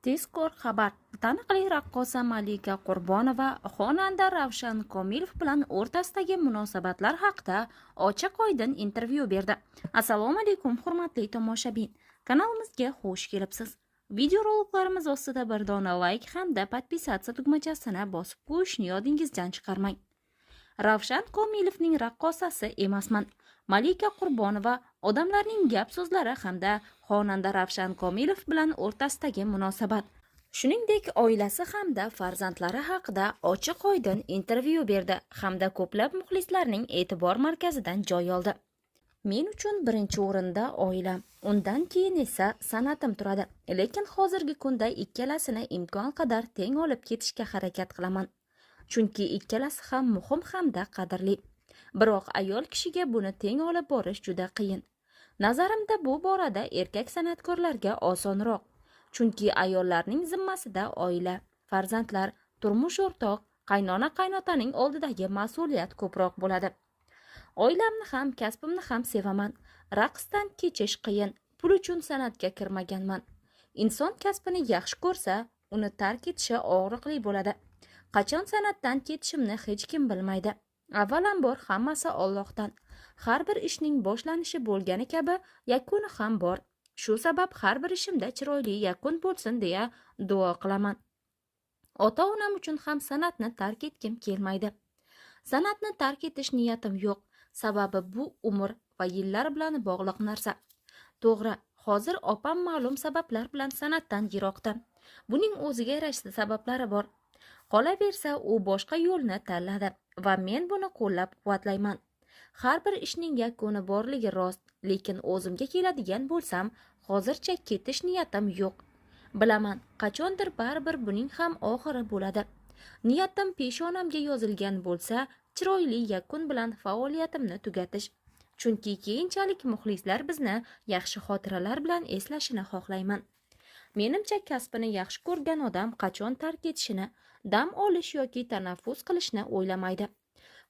Tezkor xabar. Taniqli raqqosa Malika Qurbonova xonanda Ravshan Komilov bilan o'rtasidagi munosabatlar haqida ochiq-oydin intervyu berdi. Assalomu alaykum, hurmatli tomoshabin. Kanalimizga xush kelibsiz. Videoroliklarimiz ostida bir dona like hamda podpisatsiya tugmachasini bosib qo'yishni yodingizdan chiqarmang. Ravshan Komilovning raqqosasi emasman. Malika Qurbonova odamlarning gap so'zlari hamda xonanda Ravshan Komilov bilan o'rtasidagi munosabat, shuningdek oilasi hamda farzandlari haqida ochiq-oydin intervyu berdi hamda ko'plab muxlislarning e'tibor markazidan joy oldi. Men uchun birinchi o'rinda oilam, undan keyin esa san'atim turadi. Lekin hozirgi kunda ikkalasini imkon qadar teng olib ketishga harakat qilaman. Chunki ikkalasi ham muhim hamda qadrli. Biroq ayol kishiga buni teng olib borish juda qiyin. Nazarimda bu borada erkak san'atkorlarga osonroq. Chunki ayollarning zimmasida oila, farzandlar, turmush o'rtoq, qaynona-qaynotaning oldidagi mas'uliyat ko'proq bo'ladi. Oilamni ham, kasbimni ham sevaman. Raqsdan kechish qiyin. Pul uchun san'atga kirmaganman. Inson kasbini yaxshi ko'rsa, uni tark etishi og'riqli bo'ladi. Qachon san'atdan ketishimni hech kim bilmaydi. Avvalambor hammasi Allohdan. Har bir ishning boshlanishi bo'lgani kabi yakuni ham bor. Shu sabab har bir ishimda chiroyli yakun bo'lsin deya duo qilaman. Ota-onam uchun ham san'atni tark etkim kelmaydi. San'atni tark etish niyatim yo'q. Sababi bu umr va yillar bilan bog'liq narsa. To'g'ri, hozir opam ma'lum sabablar bilan san'atdan yiroqda. Buning o'ziga yarasha sabablari bor. Qolaversa, u boshqa yo'lni tanladi va men buni qo'llab-quvvatlayman. Har bir ishning yakuni borligi rost, lekin o'zimga keladigan bo'lsam, hozircha ketish niyatim yo'q. Bilaman, qachondir baribir buning ham oxiri bo'ladi. Niyatim peshonamga yozilgan bo'lsa, chiroyli yakun bilan faoliyatimni tugatish. Chunki keyinchalik muxlislar bizni yaxshi xotiralar bilan eslashini xohlayman. Menimcha kasbini yaxshi ko'rgan odam qachon tark etishini, dam olish yoki tanaffus qilishni o'ylamaydi.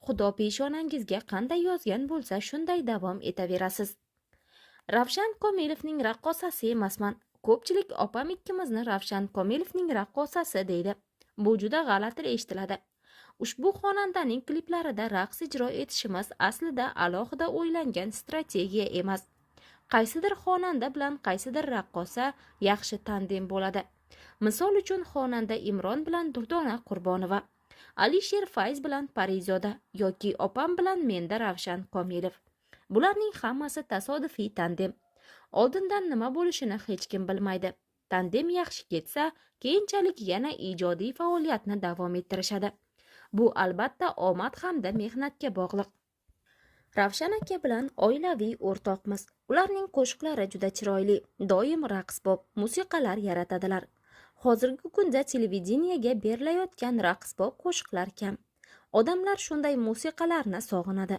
Xudo peshonangizga qanday yozgan bo'lsa, shunday davom etaverasiz. Ravshan Komilovning raqqosasi emasman. Ko'pchilik opam ikkimizni Ravshan Komilovning raqqosasi deydi. Bu juda g'alati eshitiladi. Ushbu xonandaning kliplarida raqs ijro etishimiz aslida alohida o'ylangan strategiya emas. Qaysidir xonanda bilan qaysidir raqqosa yaxshi tandem bo'ladi. Misol uchun xonanda Imron bilan Durdona Qurbonova, Alisher Fayz bilan Parizoda yoki opam bilan menda Ravshan Komilov. Bularning hammasi tasodifiy tandem. Oldindan nima bo'lishini hech kim bilmaydi. Tandem yaxshi ketsa, keyinchalik yana ijodiy faoliyatni davom ettirishadi. Bu albatta omad hamda mehnatga bog'liq. Ravshan aka bilan oilaviy o'rtoqmiz. Ularning qo'shiqlari juda chiroyli, doim raqsbob musiqalar yaratadilar. Hozirgi kunda televideniyega berilayotgan raqsbob qo'shiqlar kam. Odamlar shunday musiqalarni sog'inadi.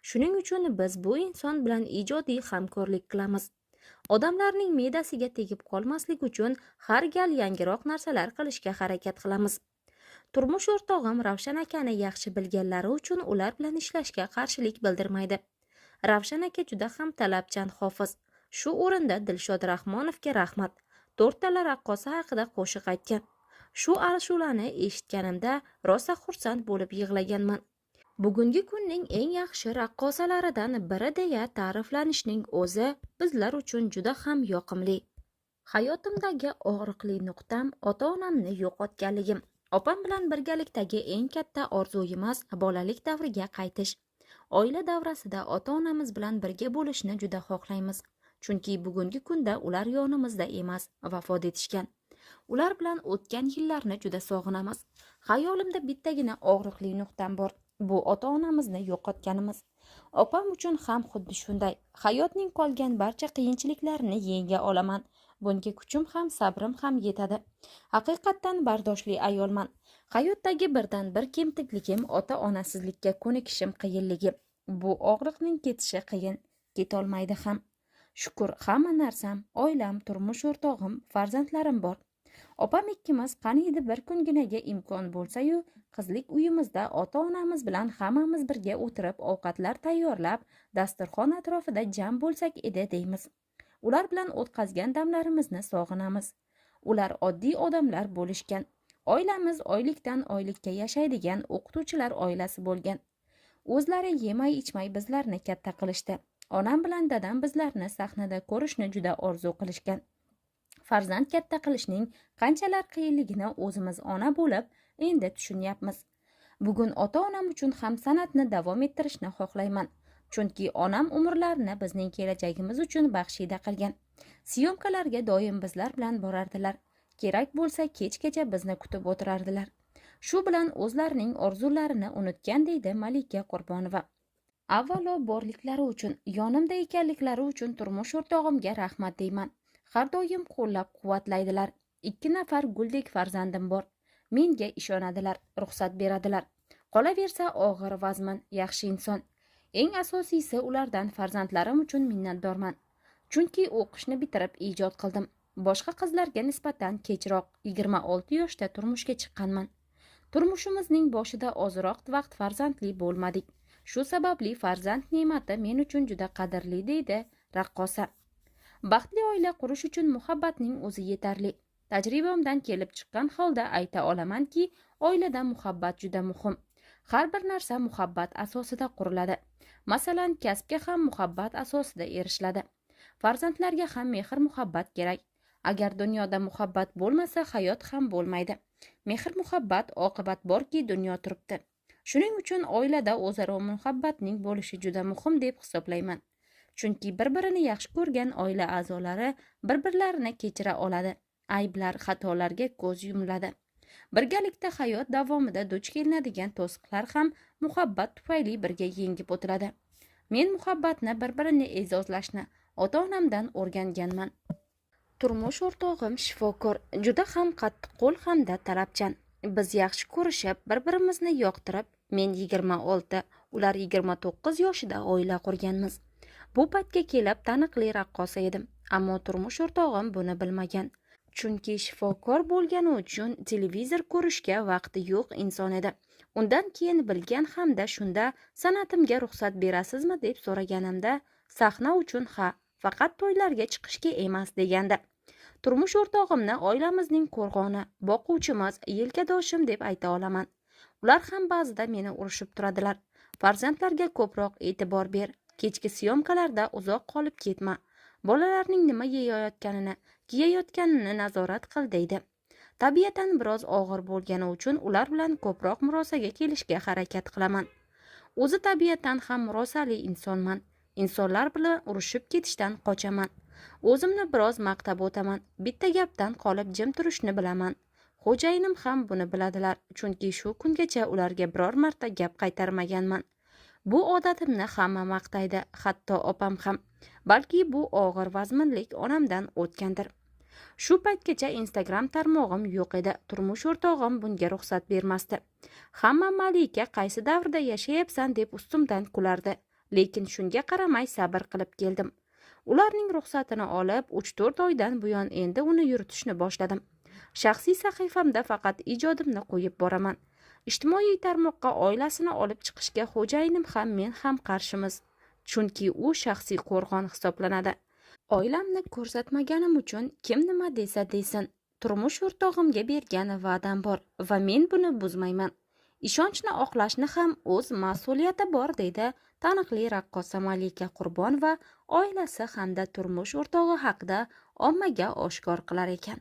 Shuning uchun biz bu inson bilan ijodiy hamkorlik qilamiz. Odamlarning me'dasiga tegib qolmaslik uchun har gal yangiroq narsalar qilishga harakat qilamiz. Turmush o'rtog'im Ravshan akani yaxshi bilganlari uchun ular bilan ishlashga qarshilik bildirmaydi. Ravshan aka juda ham talabchan hofiz. Shu o'rinda Dilshod Rahmonovga rahmat. 4 tala raqqosa haqida qo'shiq aytgan. Shu ashulani eshitganimda rosa xursand bo'lib yig'laganman. Bugungi kunning eng yaxshi raqqosalaridan biri deya ta'riflanishning o'zi bizlar uchun juda ham yoqimli. Hayotimdagi og'riqli nuqtam ota-onamni yo'qotganligim. Opam bilan birgalikdagi eng katta orzuyimiz bolalik davriga qaytish. Oila davrasida ota-onamiz bilan birga bo'lishni juda xohlaymiz. Chunki bugungi kunda ular yonimizda emas, vafot etishgan. Ular bilan o'tgan yillarni juda sog'inamiz. Xayolimda bittagina og'riqli nuqtam bor. Bu ota-onamizni yo'qotganimiz. Opam uchun ham xuddi shunday. Hayotning qolgan barcha qiyinchiliklarini yenga olaman. Bunga kuchim ham, sabrim ham yetadi. Haqiqatdan bardoshli ayolman. Hayotdagi birdan bir kemtikligim ota-onasizlikka ko'nikishim qiyinligi. Bu og'riqning ketishi qiyin, ketolmaydi ham. Shukur, hamma narsam, oilam, turmush o'rtog'im, farzandlarim bor. Opam ikkimiz qaniydi bir kunginaga imkon bo'lsa-yu, qizlik uyimizda ota-onamiz bilan hammamiz birga o'tirib ovqatlar tayyorlab, dasturxon atrofida jam bo'lsak edi deymiz. Ular bilan o'tkazgan damlarimizni sog'inamiz. Ular oddiy odamlar bo'lishgan. Oilamiz oylikdan oylikka yashaydigan o'qituvchilar oilasi bo'lgan. O'zlari yemay ichmay bizlarni katta qilishdi. Onam bilan dadam bizlarni sahnada ko'rishni juda orzu qilishgan. Farzand katta qilishning qanchalar qiyinligini o'zimiz ona bo'lib endi tushunyapmiz. Bugun ota-onam uchun ham san'atni davom ettirishni xohlayman. Chunki onam umrlarini bizning kelajagimiz uchun baxshida qilgan. Syomkalarga doim bizlar bilan borardilar. Kerak bo'lsa kechgacha bizni kutib o'tirardilar. Shu bilan o'zlarining orzularini unutgan deydi Malika Qurbonova. Avvalo borliklari uchun, yonimda ekanliklari uchun turmush o'rtog'imga rahmat deyman. Har doim qo'llab-quvvatlaydilar. 2 nafar guldek farzandim bor. Menga ishonadilar, ruxsat beradilar. Qolaversa og'ir vazmin, yaxshi inson. Eng asosiysi ulardan farzandlarim uchun minnatdorman. Chunki o'qishni bitirib ijod qildim. Boshqa qizlarga nisbatan kechroq 26 yoshda turmushga chiqqanman. Turmushimizning boshida ozroq vaqt farzandli bo'lmadik. Shu sababli farzand ne'mati men uchun juda qadrli deydi raqqosa. Baxtli oila qurish uchun muhabbatning o'zi yetarli. Tajribamdan kelib chiqqan holda ayta olamanki, oilada muhabbat juda muhim. Har bir narsa muhabbat asosida quriladi. Masalan, kasbga ham muhabbat asosida erishiladi. Farzandlarga ham mehr muhabbat kerak. Agar dunyoda muhabbat bo'lmasa, hayot ham bo'lmaydi. Mehr muhabbat oqibat borki, dunyo turibdi. Shuning uchun oilada o'zaro muhabbatning bo'lishi juda muhim deb hisoblayman. Chunki bir-birini yaxshi ko'rgan oila a'zolari bir-birlarini kechira oladi. Ayblar, xatolarga ko'z yumiladi. Birgalikda hayot davomida duch kelinadigan to'siqlar ham muhabbat tufayli birga yengib o'tiladi. Men muhabbatni bir-birini e'zozlashni ota-onamdan o'rganganman. Turmush o'rtog'im shifokor, juda ham qattiqqo'l hamda talabchan. Biz yaxshi ko'rishib, bir-birimizni yoqtirib, men 26, ular 29 yoshida oila qurganmiz. Bu paytga kelib taniqli raqqosa edim, ammo turmush o'rtog'im buni bilmagan. Chunki shifokor bo'lgani uchun televizor ko'rishga vaqti yo'q inson edi. Undan keyin bilgan hamda shunda san'atimga ruxsat berasizmi deb so'raganimda, sahna uchun ha, faqat to'ylarga chiqishga emas degandi. Turmush o'rtog'imni oilamizning qo'rg'oni, boquvchimiz, yelkadoshim deb ayta olaman. Ular ham ba'zida meni urishib turadilar. Farzandlarga ko'proq e'tibor ber, kechki syomkalarda uzoq qolib ketma. Bolalarning nima yeyayotganini, kiyayotganini nazorat qil deydi. Tabiatan biroz og'ir bo'lgani uchun ular bilan ko'proq murosaga kelishga harakat qilaman. O'zi tabiatan ham murosali insonman. Insonlar bilan urushib ketishdan qochaman. O'zimni biroz maqtab o'taman. Bitta gapdan qolib jim turishni bilaman. Xo'jayinim ham buni biladilar, chunki shu kungacha ularga biror marta gap qaytarmaganman. Bu odatimni hamma maqtaydi, hatto opam ham. Balki bu og'ir vazminlik onamdan o'tgandir. Shu paytgacha Instagram tarmog'im yo'q edi. Turmush o'rtog'im bunga ruxsat bermasdi. Hamma Malika qaysi davrda yashayapsan deb ustimdan kulardi. Lekin shunga qaramay sabr qilib keldim. Ularning ruxsatini olib, 3-4 oydan buyon endi uni yuritishni boshladim. Shaxsiy sahifamda faqat ijodimni qo'yib boraman. Ijtimoiy tarmoqqa oilasini olib chiqishga xo'jayinim ham men ham qarshimiz. Chunki u shaxsiy qo'rg'on hisoblanadi. Oilamni ko'rsatmaganim uchun kim nima desa desin, turmush o'rtog'imga bergan va'dam bor va men buni buzmayman. Ishonchni oqlashni ham o'z mas'uliyati bor deydi taniqli raqqosa Malika Qurbonova oilasi hamda turmush o'rtog'i haqida ommaga oshkor qilar ekan.